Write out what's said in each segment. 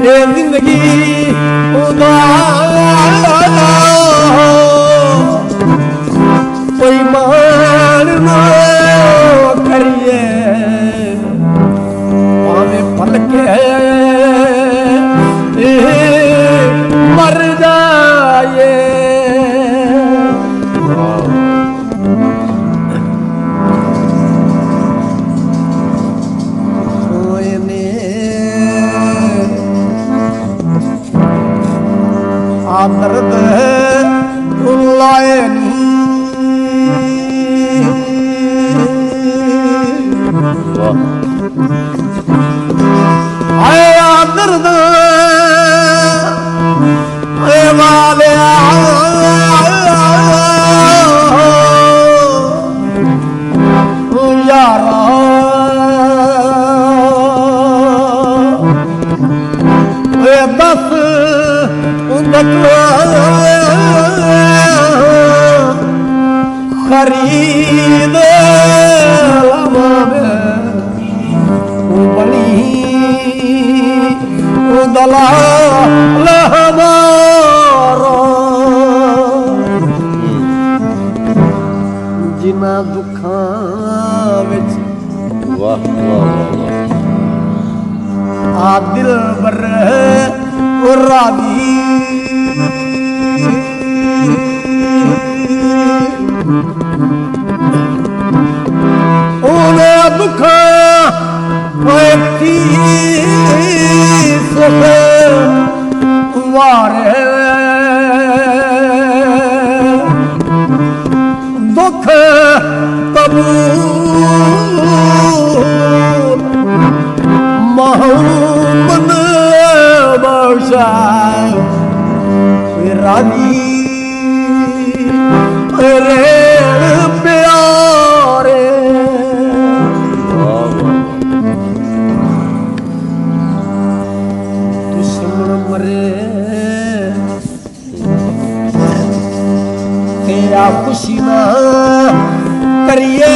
ये जिंदगी कोई मान ना करिए पावे पल के मर जाए दर्द लाए आया दर्द वाले यारा दस खरीद बड़ी दलाल हमारा जिन्ना दुखां विच वाह आ दिल बर रावी ओने दुखा सुख वारे दुख कबूल मोहम्मद बख्शा रानी रे प्यारे दुश्मन मरे तेरा खुशी ना करिए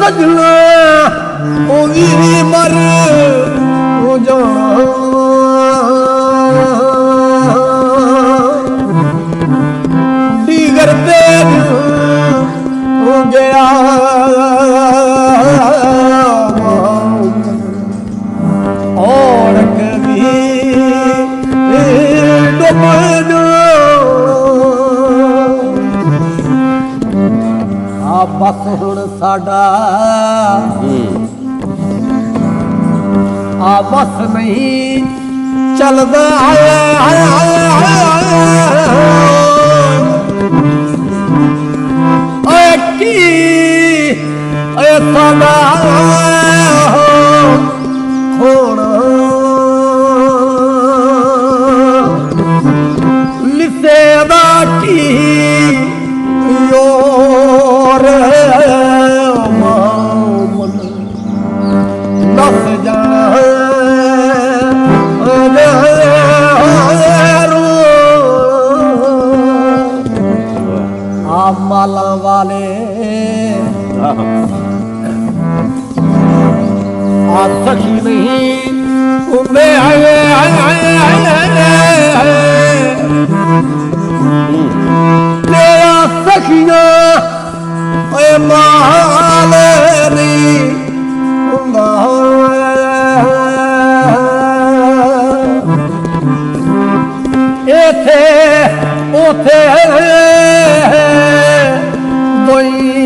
सजना ओ मर हो जा दीगर देर हो गया और कभी डुबना आ बस हुण साडा आ बस नहीं चलदा की साडा खोना लिसे दा की योर दस जाना आप माला वाले आप सखी नहीं उम्मे तेरा सखिया माल नहीं एथे ओथे कोई